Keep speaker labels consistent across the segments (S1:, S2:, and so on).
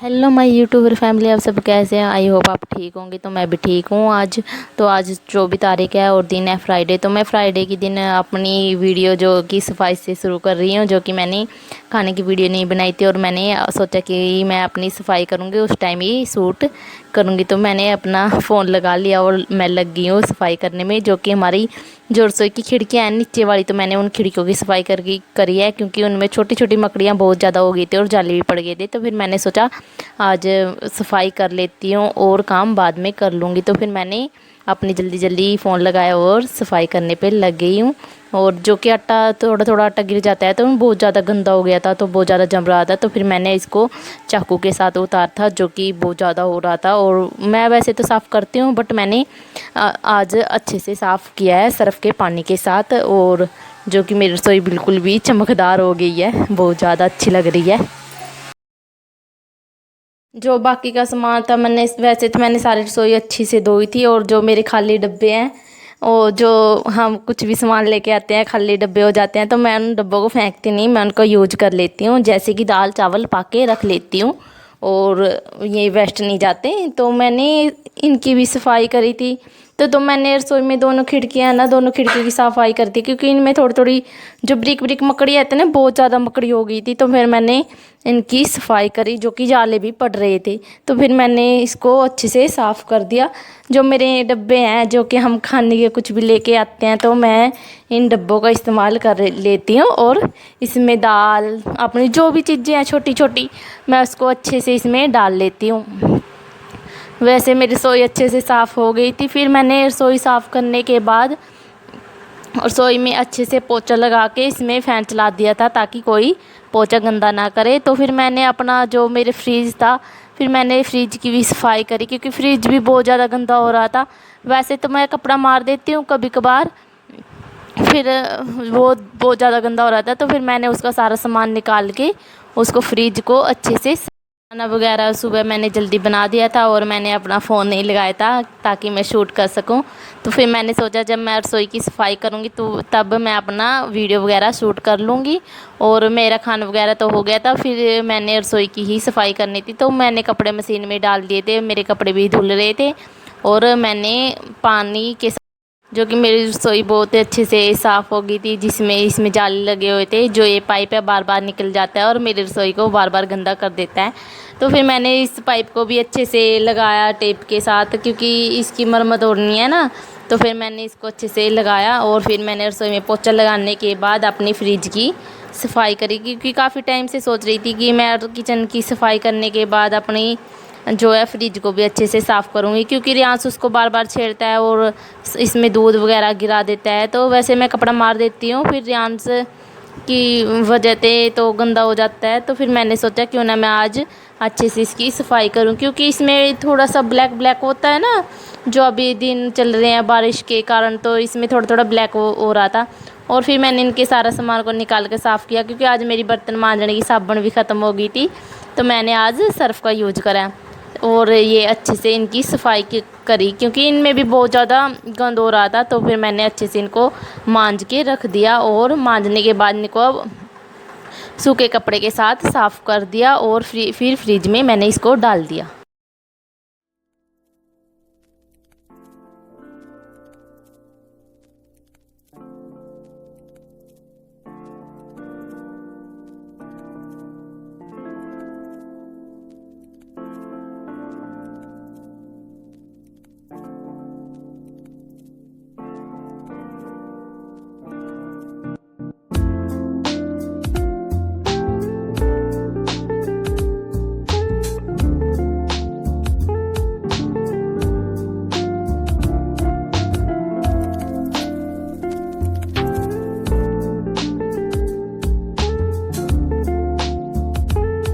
S1: Hello my YouTuber family, आप सब कैसे हैं। आई होप आप ठीक होंगे। तो मैं भी ठीक हूँ। आज 24 तारीख है और दिन है फ्राइडे। तो मैं फ्राइडे के दिन अपनी वीडियो जो कि सफाई से शुरू कर रही हूँ, जो कि मैंने खाने की वीडियो नहीं बनाई थी और मैंने सोचा कि मैं अपनी सफाई करूँगी, उस टाइम ही शूट करूँगी। तो मैंने अपना फ़ोन लगा लिया और मैं लग गई हूँ सफाई करने में, जो कि हमारी जो रसोई की खिड़कियाँ हैं नीचे वाली, तो मैंने उन खिड़कियों की सफाई करी है, क्योंकि उनमें छोटी छोटी मकड़ियाँ बहुत ज़्यादा हो गई थी और जाली भी पड़ गई थी। तो फिर मैंने सोचा आज सफाई कर लेती हूँ और काम बाद में कर लूँगी। तो फिर मैंने अपनी जल्दी जल्दी फ़ोन लगाया और सफाई करने पे लग गई हूँ। और जो कि आटा थोड़ा थोड़ा आटा गिर जाता है, तो बहुत ज़्यादा गंदा हो गया था, तो बहुत ज़्यादा जम रहा था। तो फिर मैंने इसको चाकू के साथ उतार था, जो कि बहुत ज़्यादा हो रहा था। और मैं वैसे तो साफ़ करती हूँ, बट मैंने आज अच्छे से साफ़ किया है सर्फ़ के पानी के साथ। और जो कि मेरी रसोई बिल्कुल भी चमकदार हो गई है, बहुत ज़्यादा अच्छी लग रही है। जो बाकी का सामान था, मैंने सारी रसोई अच्छी से धोई थी। और जो मेरे खाली डब्बे हैं, और जो हम कुछ भी सामान लेके आते हैं खाली डब्बे हो जाते हैं, तो मैं उन डब्बों को फेंकती नहीं, मैं उनको यूज कर लेती हूँ। जैसे कि दाल चावल पाके रख लेती हूँ और ये वेस्ट नहीं जाते। तो मैंने इनकी भी सफाई करी थी। तो मैंने रसोई में दोनों खिड़कियाँ ना, दोनों खिड़की की सफाई कर दी, क्योंकि इनमें थोड़ी थोड़ी जो ब्रिक ब्रिक मकड़ी आती है ना, बहुत ज़्यादा मकड़ी हो गई थी। तो फिर मैंने इनकी सफाई करी, जो कि जाले भी पड़ रहे थे। तो फिर मैंने इसको अच्छे से साफ़ कर दिया। जो मेरे डब्बे हैं, जो कि हम खाने के कुछ भी लेके आते हैं, तो मैं इन डब्बों का इस्तेमाल कर लेती हूँ। और इसमें दाल, अपनी जो भी चीज़ें हैं छोटी छोटी, मैं उसको अच्छे से इसमें डाल लेती हूँ। वैसे मेरी रसोई अच्छे से साफ़ हो गई थी। फिर मैंने रसोई साफ़ करने के बाद रसोई में अच्छे से पोछा लगा के इसमें फ़ैन चला दिया था, ताकि कोई पोछा गंदा ना करे। तो फिर मैंने अपना जो मेरे फ्रिज था, फिर मैंने फ्रिज की भी सफाई करी, क्योंकि फ्रिज भी बहुत ज़्यादा गंदा हो रहा था। वैसे तो मैं कपड़ा मार देती हूँ कभी कभार, फिर वो बहुत ज़्यादा गंदा हो रहा था। तो फिर मैंने उसका सारा सामान निकाल के उसको फ्रिज को अच्छे से, खाना वगैरह सुबह मैंने जल्दी बना दिया था और मैंने अपना फ़ोन नहीं लगाया था, ताकि मैं शूट कर सकूं। तो फिर मैंने सोचा जब मैं रसोई की सफाई करूंगी तो तब मैं अपना वीडियो वगैरह शूट कर लूँगी। और मेरा खाना वगैरह तो हो गया था, फिर मैंने रसोई की ही सफाई करनी थी। तो मैंने कपड़े मशीन में डाल दिए थे, मेरे कपड़े भी धुल रहे थे। और मैंने पानी के, जो कि मेरी रसोई बहुत अच्छे से साफ़ हो गई थी, जिसमें इसमें जाले लगे हुए थे। जो ये पाइप है बार बार निकल जाता है और मेरी रसोई को बार बार गंदा कर देता है। तो फिर मैंने इस पाइप को भी अच्छे से लगाया टेप के साथ, क्योंकि इसकी मरम्मत होनी है ना। तो फिर मैंने इसको अच्छे से लगाया और फिर मैंने रसोई में पोछा लगाने के बाद अपनी फ्रिज की सफाई करी, क्योंकि काफ़ी टाइम से सोच रही थी कि मैं किचन की सफाई करने के बाद अपनी जो है फ्रिज को भी अच्छे से साफ़ करूँगी, क्योंकि रियांश उसको बार बार छेड़ता है और इसमें दूध वगैरह गिरा देता है। तो वैसे मैं कपड़ा मार देती हूँ, फिर रियांश की वजह से तो गंदा हो जाता है। तो फिर मैंने सोचा क्यों ना मैं आज अच्छे से इसकी सफाई करूँ, क्योंकि इसमें थोड़ा सा ब्लैक ब्लैक होता है ना, जो अभी दिन चल रहे हैं बारिश के कारण, तो इसमें थोड़ा थोड़ा ब्लैक हो रहा था। और फिर मैंने इनके सारा सामान को निकाल के साफ़ किया, क्योंकि आज मेरी बर्तन मांजने की साबुन भी ख़त्म हो गई थी। तो मैंने आज सर्फ़ का यूज करा और ये अच्छे से इनकी सफाई करी, क्योंकि इनमें भी बहुत ज़्यादा गंद हो रहा था। तो फिर मैंने अच्छे से इनको मांज के रख दिया और मांजने के बाद इनको अब सूखे कपड़े के साथ साफ़ कर दिया और फिर फ्रिज में मैंने इसको डाल दिया।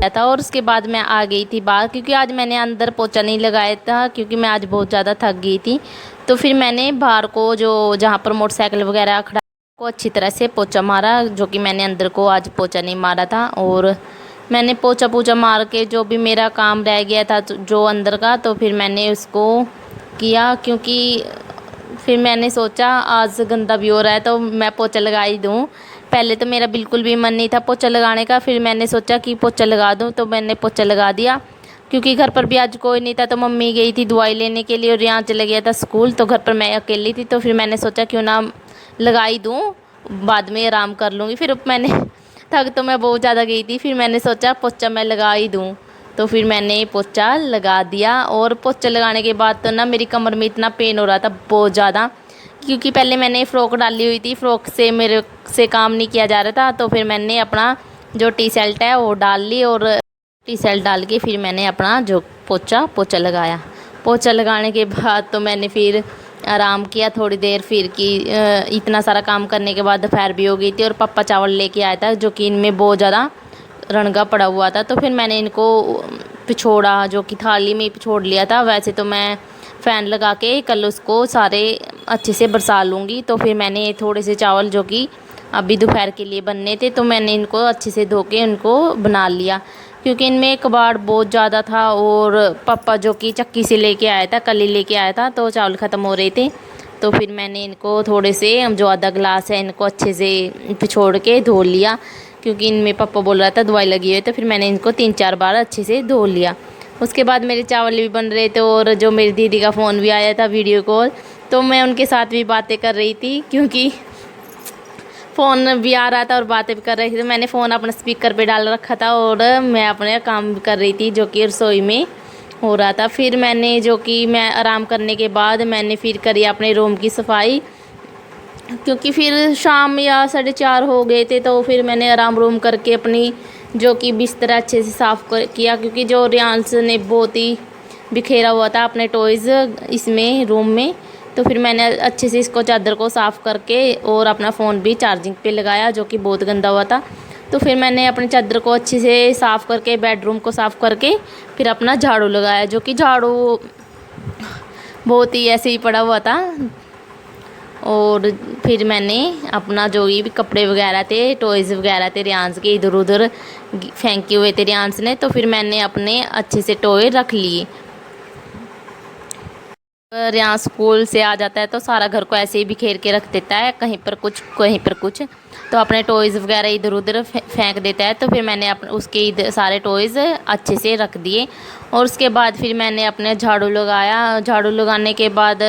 S1: था और उसके बाद मैं आ गई थी बाहर, क्योंकि आज मैंने अंदर पोछा नहीं लगाया था, क्योंकि मैं आज बहुत ज़्यादा थक गई थी। तो फिर मैंने बाहर को, जो जहाँ पर मोटरसाइकिल वगैरह खड़ा को अच्छी तरह से पोछा मारा, जो कि मैंने अंदर को आज पोछा नहीं मारा था। और मैंने पोछा पूछा मार के जो भी मेरा काम रह गया था जो अंदर का, तो फिर मैंने उसको किया, क्योंकि फिर मैंने सोचा आज गंदा भी हो रहा है तो मैं पोछा लगा ही दूँ। पहले तो मेरा बिल्कुल भी मन नहीं था पोछा लगाने का, फिर मैंने सोचा कि पोछा लगा दूँ, तो मैंने पोछा लगा दिया। क्योंकि घर पर भी आज कोई नहीं था, तो मम्मी गई थी दवाई लेने के लिए और यहाँ चले गया था स्कूल, तो घर पर मैं अकेली थी। तो फिर मैंने सोचा क्यों ना लगा ही दूँ, बाद में आराम कर लूँगी। फिर मैंने थक तो मैं बहुत ज़्यादा गई थी, फिर मैंने सोचा पोछा मैं लगा ही दूँ। तो फिर मैंने पोछा लगा दिया, और पोछा लगाने के बाद तो ना मेरी कमर में इतना पेन हो रहा था बहुत ज़्यादा, क्योंकि पहले मैंने फ़्रॉक डाली हुई थी, फ़्रॉक से मेरे से काम नहीं किया जा रहा था। तो फिर मैंने अपना जो टी शर्ट है वो डाल ली, और टी शर्ट डाल के फिर मैंने अपना जो पोछा लगाया। पोछा लगाने के बाद तो मैंने फिर आराम किया थोड़ी देर, फिर कि इतना सारा काम करने के बाद दोपहर भी हो गई थी, और पापा चावल लेके आया था जो कि इनमें बहुत ज़्यादा रनगा पड़ा हुआ था। तो फिर मैंने इनको पिछोड़ा, जो कि थाली में पिछोड़ लिया था। वैसे तो मैं फ़ैन लगा के कल उसको सारे अच्छे से बरसा लूँगी। तो फिर मैंने थोड़े से चावल जो कि अभी दोपहर के लिए बनने थे, तो मैंने इनको अच्छे से धो के उनको बना लिया, क्योंकि इनमें कबाड़ बहुत ज़्यादा था। और पापा जो कि चक्की से लेके आया था, कल ही लेके आया था, तो चावल ख़त्म हो रहे थे। तो फिर मैंने इनको थोड़े से जो आधा गिलास है इनको अच्छे से पिछोड़ के धो लिया, क्योंकि इनमें पापा बोल रहा था दवाई लगी हुई, तो फिर मैंने इनको 3-4 बार अच्छे से धो लिया। उसके बाद मेरे चावल भी बन रहे थे, और जो मेरी दीदी का फ़ोन भी आया था वीडियो कॉल, तो मैं उनके साथ भी बातें कर रही थी, क्योंकि फ़ोन भी आ रहा था और बातें भी कर रही थी। तो मैंने फ़ोन अपना स्पीकर पे डाल रखा था, और मैं अपने काम कर रही थी जो कि रसोई में हो रहा था। फिर मैंने जो कि मैं आराम करने के बाद मैंने फिर करी अपने रूम की सफाई, क्योंकि फिर शाम या 4:30 हो गए थे। तो फिर मैंने आराम रूम करके अपनी जो कि बिस्तर अच्छे से साफ़ किया, क्योंकि जो रियांश ने बहुत ही बिखेरा हुआ था अपने टॉयज़ इसमें रूम में। तो फिर मैंने अच्छे से इसको चादर को साफ़ करके और अपना फ़ोन भी चार्जिंग पे लगाया, जो कि बहुत गंदा हुआ था। तो फिर मैंने अपनी चादर को अच्छे से साफ़ करके बेडरूम को साफ़ करके फिर अपना झाड़ू लगाया, जो कि झाड़ू बहुत ही ऐसे ही पड़ा हुआ था। और फिर मैंने अपना जो भी कपड़े वगैरह थे, टॉयज़ वगैरह थे रियांश के, इधर उधर फेंके हुए थे रियांश ने, तो फिर मैंने अपने अच्छे से टॉय रख लिए। रियांश स्कूल से आ जाता है तो सारा घर को ऐसे ही बिखेर के रख देता है, कहीं पर कुछ कहीं पर कुछ, तो अपने टॉयज़ वगैरह इधर उधर फेंक देता है। तो फिर मैंने अपने उसके इधर सारे टॉयज़ अच्छे से रख दिए, और उसके बाद फिर मैंने अपने झाड़ू लगाया। झाड़ू लगाने के बाद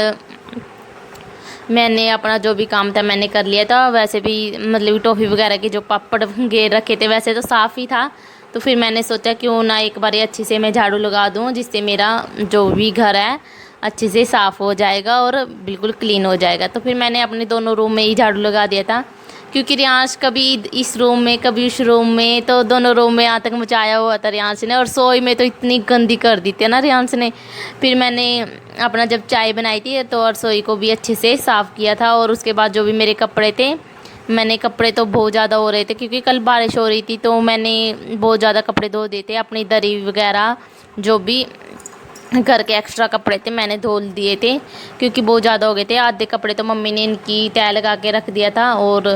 S1: मैंने अपना जो भी काम था मैंने कर लिया था। वैसे भी मतलब टॉफ़ी वगैरह के जो पापड़ घेर रखे थे वैसे तो साफ़ ही था, तो फिर मैंने सोचा क्यों ना एक बार अच्छे से मैं झाड़ू लगा दूँ, जिससे मेरा जो भी घर है अच्छे से साफ़ हो जाएगा और बिल्कुल क्लीन हो जाएगा। तो फिर मैंने अपने दोनों रूम में ही झाड़ू लगा दिया था, क्योंकि रियांश कभी इस रूम में कभी उस रूम में, तो दोनों रूम में आतंक मचाया हुआ था रियांश ने। और सोई में तो इतनी गंदी कर दी थी ना रियांश ने। फिर मैंने अपना जब चाय बनाई थी तो रसोई को भी अच्छे से साफ़ किया था। और उसके बाद जो भी मेरे कपड़े थे, मैंने कपड़े तो बहुत ज़्यादा हो रहे थे, क्योंकि कल बारिश हो रही थी, तो मैंने बहुत ज़्यादा कपड़े धो दिए थे। अपनी दरी वगैरह जो भी घर के एक्स्ट्रा कपड़े थे मैंने धो दिए थे, क्योंकि बहुत ज़्यादा हो गए थे। आधे कपड़े तो मम्मी ने इनकी तय लगा के रख दिया था। और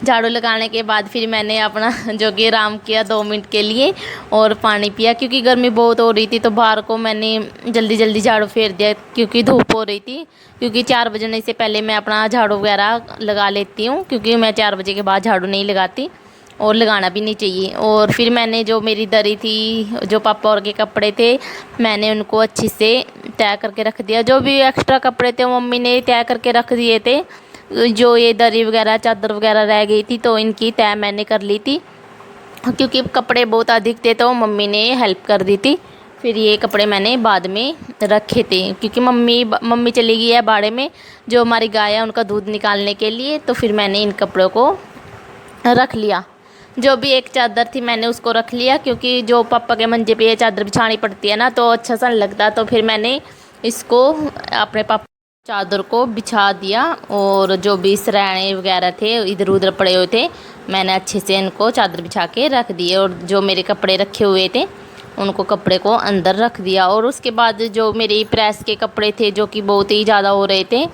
S1: झाड़ू लगाने के बाद फिर मैंने अपना जो कि आराम किया 2 मिनट के लिए और पानी पिया, क्योंकि गर्मी बहुत हो रही थी। तो बाहर को मैंने जल्दी जल्दी झाड़ू फेर दिया, क्योंकि धूप हो रही थी। क्योंकि 4 बजने से पहले मैं अपना झाड़ू वगैरह लगा लेती हूँ, क्योंकि मैं 4 बजे के बाद झाड़ू नहीं लगाती और लगाना भी नहीं चाहिए। और फिर मैंने जो मेरी दरी थी, जो पापा और के कपड़े थे, मैंने उनको अच्छे से तय करके रख दिया। जो भी एक्स्ट्रा कपड़े थे मम्मी ने तय करके रख दिए थे। जो ये दरी वगैरह चादर वगैरह रह गई थी तो इनकी तय मैंने कर ली थी, क्योंकि कपड़े बहुत अधिक थे तो मम्मी ने हेल्प कर दी थी। फिर ये कपड़े मैंने बाद में रखे थे, क्योंकि मम्मी चली गई है बाड़े में, जो हमारी गाय है उनका दूध निकालने के लिए। तो फिर मैंने इन कपड़ों को रख लिया। जो भी एक चादर थी मैंने उसको रख लिया, क्योंकि जो पापा के मंजे पे ये चादर बिछानी पड़ती है ना, तो अच्छा सा नहीं लगता। तो फिर मैंने इसको अपने पापा चादर को बिछा दिया। और जो भी सरैने वगैरह थे इधर उधर पड़े हुए थे, मैंने अच्छे से इनको चादर बिछा के रख दिए। और जो मेरे कपड़े रखे हुए थे उनको कपड़े को अंदर रख दिया। और उसके बाद जो मेरे प्रेस के कपड़े थे, जो कि बहुत ही ज़्यादा हो रहे थे,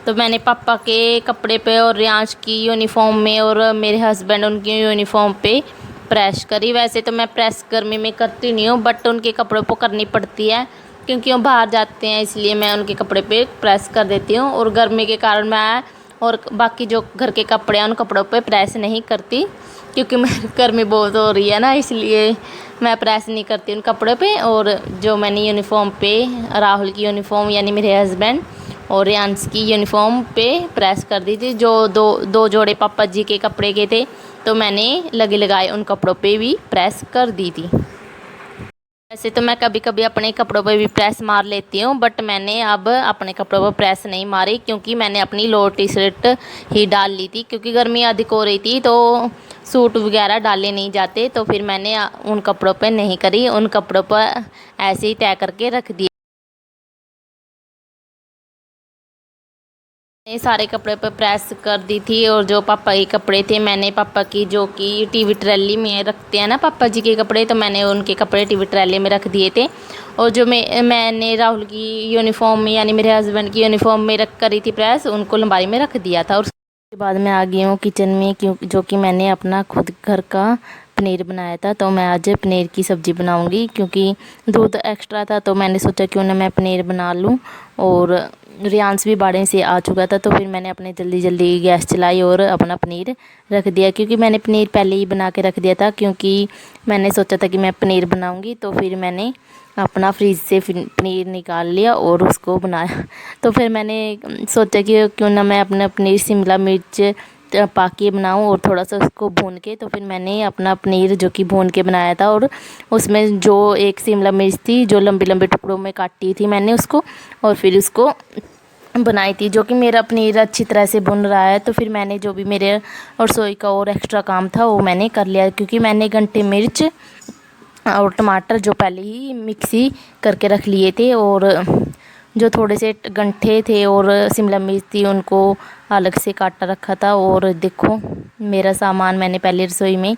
S1: तो मैंने पापा के कपड़े पे और रियांश की यूनिफॉर्म में और मेरे हस्बैंड उनकी यूनिफॉर्म पे प्रेस करी। वैसे तो मैं प्रेस गर्मी में करती नहीं हूँ, बट उनके कपड़ों पर करनी पड़ती है, क्योंकि वो बाहर जाते हैं, इसलिए मैं उनके कपड़े पे प्रेस कर देती हूँ। और गर्मी के कारण मैं और बाकी जो घर के कपड़े हैं उन कपड़ों पे प्रेस नहीं करती। क्योंकि मेरे गर्मी बहुत हो रही है ना, इसलिए मैं प्रेस नहीं करती उन कपड़ों पे। और जो मैंने यूनिफॉर्म पे राहुल की यूनिफॉर्म यानी मेरे हस्बैंड और रियांश की यूनिफॉर्म पे प्रेस कर दी थी। जो दो दो जोड़े पापा जी के कपड़े के थे तो मैंने लगे लगाए उन कपड़ों पे भी प्रेस कर दी थी। वैसे तो मैं कभी कभी अपने कपड़ों पर भी प्रेस मार लेती हूँ, बट मैंने अब अपने कपड़ों पर प्रेस नहीं मारी क्योंकि मैंने अपनी लोअर टी शर्ट ही डाल ली थी। क्योंकि गर्मी अधिक हो रही थी तो सूट वगैरह डाले नहीं जाते, तो फिर मैंने उन कपड़ों पर नहीं करी, उन कपड़ों पर ऐसे ही तय करके रख दिया। मैंने सारे कपड़े पर प्रेस कर दी थी। और जो पापा के कपड़े थे, मैंने पापा की जो कि टीवी ट्रॉली में रखते हैं ना पापा जी के कपड़े, तो मैंने उनके कपड़े टीवी ट्रॉली में रख दिए थे। और जो मैंने राहुल की यूनिफॉर्म में यानी मेरे हस्बैंड की यूनिफॉर्म में रख करी थी प्रेस, उनको लंबाई में रख दिया था। और उसके बाद मैं आ गई हूँ किचन में, क्यों जो कि मैंने अपना खुद घर का पनीर बनाया था। तो मैं आज पनीर की सब्ज़ी बनाऊंगी क्योंकि दूध एक्स्ट्रा था, तो मैंने सोचा क्यों ना मैं पनीर बना लूँ। और रियांश भी बाड़े से आ चुका था, तो फिर मैंने अपने जल्दी जल्दी गैस चलाई और अपना पनीर रख दिया। क्योंकि मैंने पनीर पहले ही बना के रख दिया था, क्योंकि मैंने सोचा था कि मैं पनीर बनाऊंगी। तो फिर मैंने अपना फ्रिज से पनीर निकाल लिया और उसको बनाया। तो फिर मैंने सोचा कि क्यों ना मैं अपना पनीर शिमला मिर्च पाके बनाऊं और थोड़ा सा उसको भून के। तो फिर मैंने अपना पनीर जो कि भून के बनाया था, और उसमें जो एक शिमला मिर्च थी जो लंबे लंबे टुकड़ों में काटी थी मैंने उसको, और फिर उसको बनाई थी। जो कि मेरा पनीर अच्छी तरह से भुन रहा है, तो फिर मैंने जो भी मेरे रसोई का और एक्स्ट्रा काम था वो मैंने कर लिया। क्योंकि मैंने गंठे मिर्च और टमाटर जो पहले ही मिक्सी करके रख लिए थे, और जो थोड़े से गंठे थे और शिमला मिर्च थी उनको अलग से काटा रखा था। और देखो मेरा सामान मैंने पहले रसोई में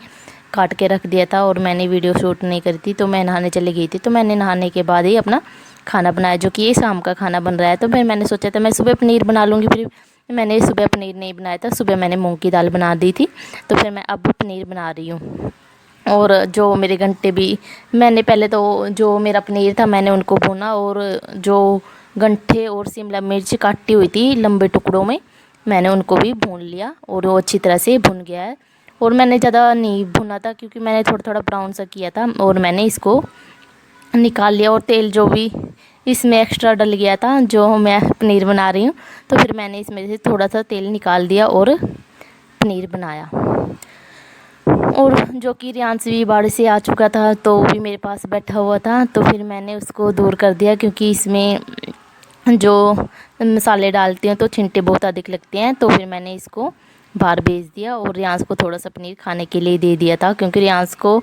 S1: काट के रख दिया था, और मैंने वीडियो शूट नहीं करी थी, तो मैं नहाने चली गई थी। तो मैंने नहाने के बाद ही अपना खाना बनाया, जो कि ये शाम का खाना बन रहा है। तो फिर मैंने सोचा था मैं सुबह पनीर बना लूँगी, फिर मैंने सुबह पनीर नहीं बनाया था, सुबह मैंने मूंग की दाल बना दी थी। तो फिर मैं अब पनीर बना रही हूँ। और जो मेरे गंठे भी मैंने पहले तो जो मेरा पनीर था मैंने उनको भुना, और जो गंठे और शिमला मिर्च काटी हुई थी लंबे टुकड़ों में मैंने उनको भी भून लिया, और वो अच्छी तरह से भुन गया है। और मैंने ज़्यादा नहीं भुना था क्योंकि मैंने थोड़ा थोड़ा ब्राउन सा किया था, और मैंने इसको निकाल लिया। और तेल जो भी इसमें एक्स्ट्रा डल गया था जो मैं पनीर बना रही हूँ, तो फिर मैंने इसमें से थोड़ा सा तेल निकाल दिया और पनीर बनाया। और जो कि रियांश भी बाढ़ से आ चुका था तो वो भी मेरे पास बैठा हुआ था, तो फिर मैंने उसको दूर कर दिया। क्योंकि इसमें जो मसाले डालती हूँ तो छिंटे बहुत अधिक लगते हैं, तो फिर मैंने इसको बाहर भेज दिया। और रियांश को थोड़ा सा पनीर खाने के लिए दे दिया था, क्योंकि रियांश को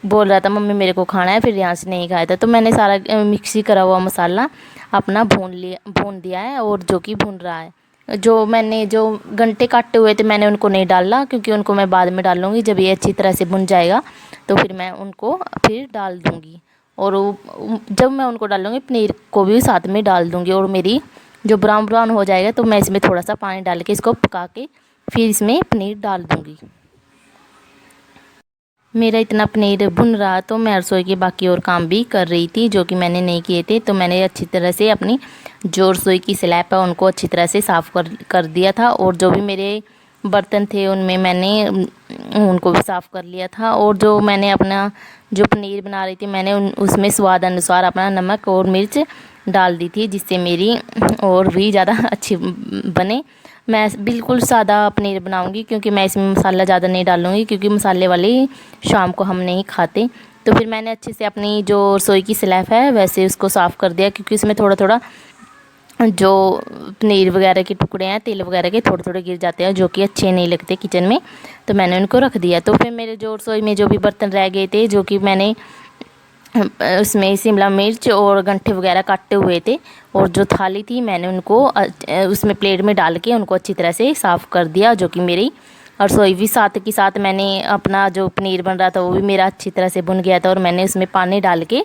S1: बोल रहा था मम्मी मेरे को खाना है, फिर रियांश नहीं खाया था। तो मैंने सारा मिक्सी करा हुआ मसाला अपना भून दिया है, और जो कि भून रहा है। जो मैंने जो गंटे काटे हुए थे मैंने उनको नहीं डाला, क्योंकि उनको मैं बाद में डालूँगी जब ये अच्छी तरह से भुन जाएगा, तो फिर मैं उनको फिर डाल दूँगी। और जब मैं उनको डालूँगी पनीर को भी साथ में डाल दूँगी। और मेरी जो ब्राउन ब्राउन हो जाएगा तो मैं इसमें थोड़ा सा पानी डाल के इसको पका के फिर इसमें पनीर डाल दूँगी। मेरा इतना पनीर भुन रहा तो मैं रसोई के बाकी और काम भी कर रही थी जो कि मैंने नहीं किए थे। तो मैंने अच्छी तरह से अपनी जो रसोई की स्लैब है उनको अच्छी तरह से साफ़ कर दिया था, और जो भी मेरे बर्तन थे उनमें मैंने उनको भी साफ़ कर लिया था। और जो मैंने अपना जो पनीर बना रही थी मैंने उसमें स्वाद अनुसार अपना नमक और मिर्च डाल दी थी, जिससे मेरी और भी ज़्यादा अच्छी बने। मैं बिल्कुल सादा पनीर बनाऊंगी क्योंकि मैं इसमें मसाला ज़्यादा नहीं डालूंगी, क्योंकि मसाले वाली शाम को हम नहीं खाते। तो फिर मैंने अच्छे से अपनी जो रसोई की स्लैब है वैसे उसको साफ़ कर दिया, क्योंकि इसमें थोड़ा थोड़ा जो पनीर वगैरह के टुकड़े हैं तेल वगैरह के थोड़े थोड़े गिर जाते हैं, जो कि अच्छे नहीं लगते किचन में। तो मैंने उनको रख दिया। तो फिर मेरे जो रसोई में जो भी बर्तन रह गए थे जो कि मैंने उसमें शिमला मिर्च और गंठे वगैरह काटे हुए थे, और जो थाली थी मैंने उनको उसमें प्लेट में डाल के उनको अच्छी तरह से साफ़ कर दिया। जो कि मेरी रसोई भी साथ के साथ मैंने अपना जो पनीर बन रहा था वो भी मेरा अच्छी तरह से भुन गया था, और मैंने उसमें पानी डाल के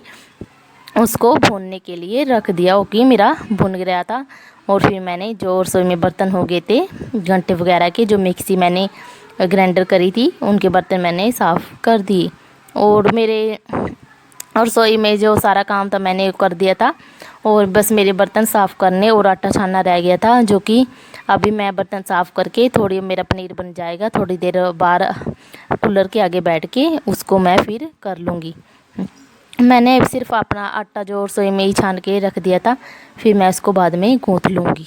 S1: उसको भूनने के लिए रख दिया, वो कि मेरा भुन गया था। और फिर मैंने जो रसोई में बर्तन हो गए थे गंठे वगैरह के जो मिक्सी मैंने ग्राइंडर करी थी उनके बर्तन मैंने साफ़ कर दिए। और मेरे और रसोई में जो सारा काम था मैंने कर दिया था, और बस मेरे बर्तन साफ़ करने और आटा छानना रह गया था, जो कि अभी मैं बर्तन साफ़ करके थोड़ी मेरा पनीर बन जाएगा। थोड़ी देर बाद कूलर के आगे बैठ के उसको मैं फिर कर लूँगी। मैंने सिर्फ अपना आटा जो रसोई में ही छान के रख दिया था, फिर मैं उसको बाद में गूँथ लूँगी।